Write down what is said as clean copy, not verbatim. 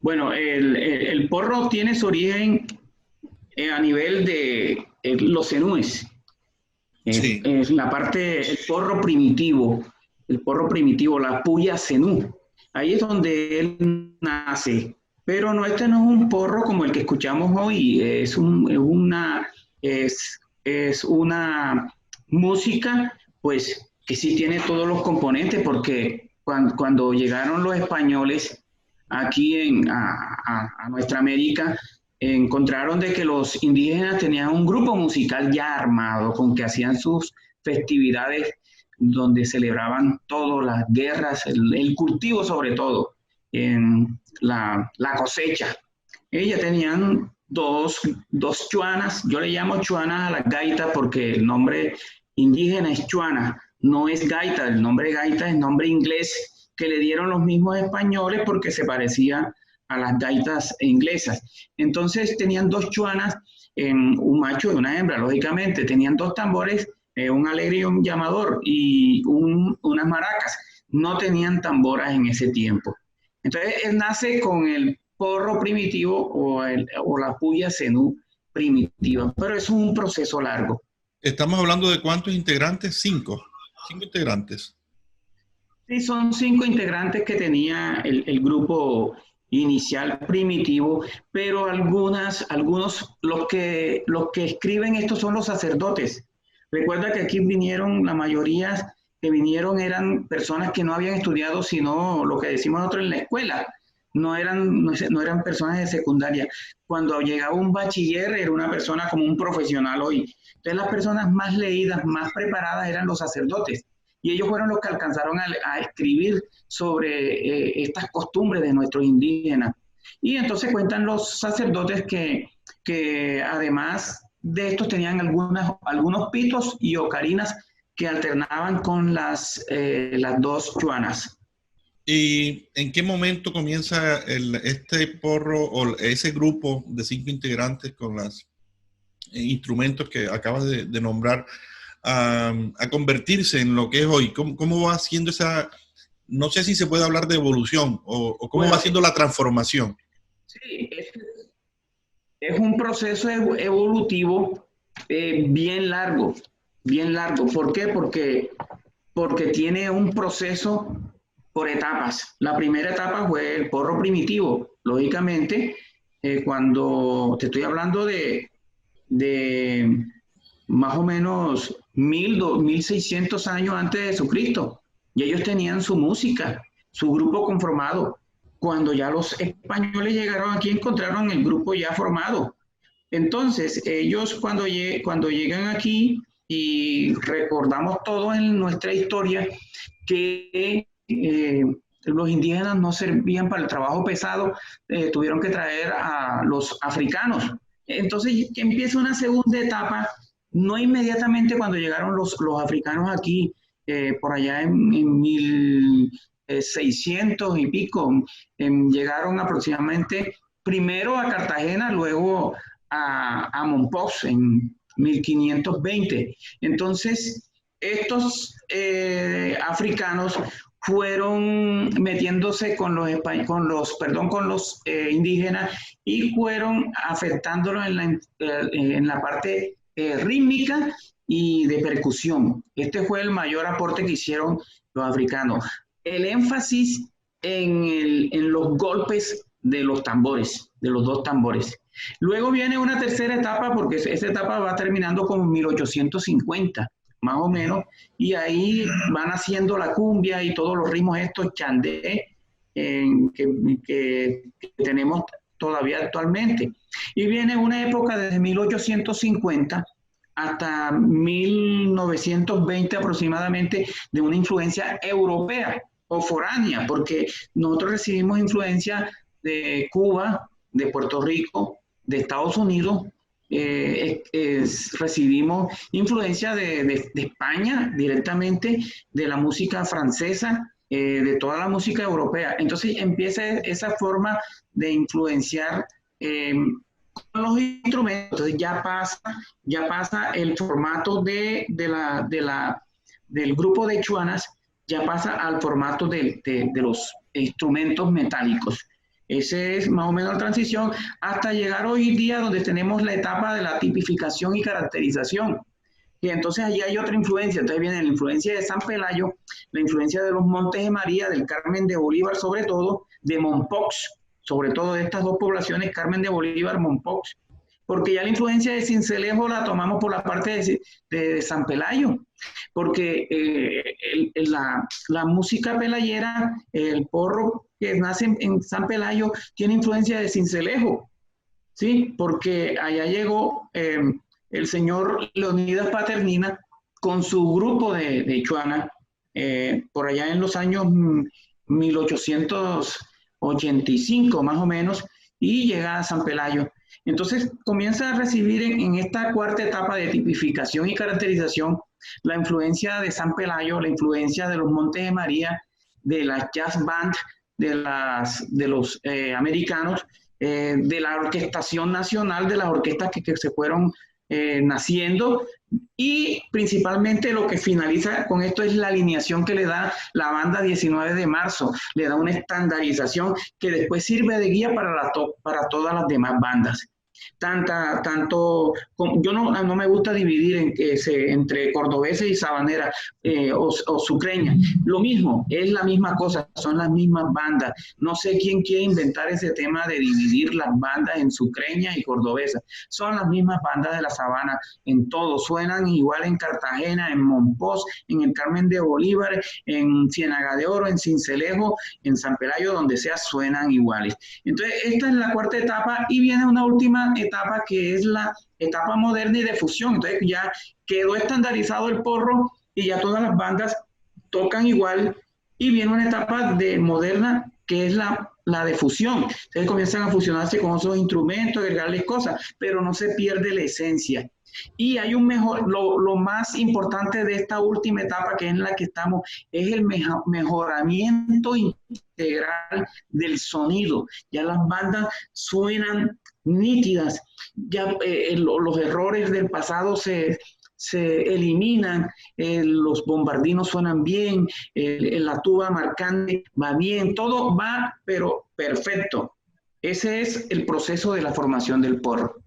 Bueno, el porro tiene su origen a nivel de los zenúes. Sí. Es la parte, el porro primitivo, la puya zenú. Ahí es donde él nace. Pero no, este no es un porro como el que escuchamos hoy, es una música, pues, que sí tiene todos los componentes, porque cuando llegaron los españoles aquí a nuestra América, encontraron de que los indígenas tenían un grupo musical ya armado, con que hacían sus festividades donde celebraban todas las guerras, el cultivo sobre todo, en la cosecha. Ellas tenían dos chuanas, yo le llamo chuanas a las gaitas porque el nombre indígena es chuana, no es gaita, el nombre gaita es nombre inglés que le dieron los mismos españoles porque se parecía a las gaitas inglesas. Entonces tenían dos chuanas, un macho y una hembra, lógicamente, tenían dos tambores, un alegre y un llamador y unas maracas. No tenían tamboras en ese tiempo. Entonces él nace con el porro primitivo o la puya zenú primitiva, pero es un proceso largo. Estamos hablando de cuántos integrantes, cinco integrantes. Sí, son 5 integrantes que tenía el grupo inicial primitivo, pero los que escriben esto son los sacerdotes. Recuerda que aquí vinieron, la mayoría que vinieron eran personas que no habían estudiado, sino lo que decimos nosotros en la escuela. No eran personas de secundaria. Cuando llegaba un bachiller, era una persona como un profesional hoy. Entonces, las personas más leídas, más preparadas eran los sacerdotes y ellos fueron los que alcanzaron a escribir sobre estas costumbres de nuestros indígenas. Y entonces cuentan los sacerdotes que además de estos tenían algunos pitos y ocarinas que alternaban con las dos chuanas. ¿Y en qué momento comienza este porro o ese grupo de cinco integrantes con los instrumentos que acabas de nombrar a convertirse en lo que es hoy? ¿Cómo va haciendo esa, no sé si se puede hablar de evolución o cómo va Bueno, haciendo la transformación? sí, es un proceso evolutivo bien largo. ¿Por qué? Porque tiene un proceso por etapas. La primera etapa fue el porro primitivo. Lógicamente, cuando te estoy hablando de más o menos 1600 años antes de Jesucristo, y ellos tenían su música, su grupo conformado. Cuando ya los españoles llegaron aquí, encontraron el grupo ya formado. Entonces, ellos cuando llegan aquí y recordamos todo en nuestra historia, que los indígenas no servían para el trabajo pesado, tuvieron que traer a los africanos. Entonces empieza una segunda etapa, no inmediatamente cuando llegaron los africanos aquí, por allá en 1600 y pico, llegaron aproximadamente primero a Cartagena, luego a Mompox en 1520. Entonces, estos africanos fueron metiéndose con los indígenas y fueron afectándolos en la parte rítmica y de percusión. Este fue el mayor aporte que hicieron los africanos. El énfasis en los golpes de los tambores, de los dos tambores. Luego viene una tercera etapa, porque esa etapa va terminando con 1850, más o menos, y ahí van haciendo la cumbia y todos los ritmos estos chandé que tenemos todavía actualmente. Y viene una época desde 1850 hasta 1920 aproximadamente de una influencia europea o foránea, porque nosotros recibimos influencia de Cuba, de Puerto Rico, de Estados Unidos, recibimos influencia de España directamente, de la música francesa, de toda la música europea. Entonces empieza esa forma de influenciar con los instrumentos. Entonces ya pasa el formato del grupo de chuanas, ya pasa al formato de los instrumentos metálicos. Ese es más o menos la transición hasta llegar hoy día donde tenemos la etapa de la tipificación y caracterización. Y entonces allí hay otra influencia. Entonces viene la influencia de San Pelayo, la influencia de los Montes de María, del Carmen de Bolívar sobre todo, de Mompox, sobre todo de estas dos poblaciones, Carmen de Bolívar, Mompox, porque ya la influencia de Sincelejo la tomamos por la parte de San Pelayo, porque la música pelayera, el porro que nace en San Pelayo, tiene influencia de Sincelejo, ¿sí? Porque allá llegó el señor Leonidas Paternina con su grupo de Chuana, por allá en los años 1885 más o menos, y llega a San Pelayo. Entonces comienza a recibir en esta cuarta etapa de tipificación y caracterización la influencia de San Pelayo, la influencia de los Montes de María, de las jazz band, de los americanos, de la orquestación nacional, de las orquestas que se fueron naciendo, y principalmente lo que finaliza con esto es la alineación que le da la banda 19 de marzo, le da una estandarización que después sirve de guía para todas las demás bandas. Yo no me gusta dividir entre cordobeses y sabanera o sucreña. Lo mismo, es la misma cosa, son las mismas bandas. No sé quién quiere inventar ese tema de dividir las bandas en sucreña y cordobesa. Son las mismas bandas de la sabana en todo. Suenan igual en Cartagena, en Mompox, en el Carmen de Bolívar, en Ciénaga de Oro, en Sincelejo, en San Pelayo, donde sea, suenan iguales. Entonces, esta es la cuarta etapa y viene una última etapa que es la etapa moderna y de fusión. Entonces ya quedó estandarizado el porro y ya todas las bandas tocan igual, y viene una etapa de moderna que es la de fusión. Entonces comienzan a fusionarse con otros instrumentos, agregarles cosas, pero no se pierde la esencia. Y hay lo más importante de esta última etapa, que es en la que estamos, es el mejoramiento integral del sonido. Ya las bandas suenan nítidas, ya los errores del pasado se eliminan, los bombardinos suenan bien, la tuba marcante va bien, todo va, pero perfecto. Ese es el proceso de la formación del porro.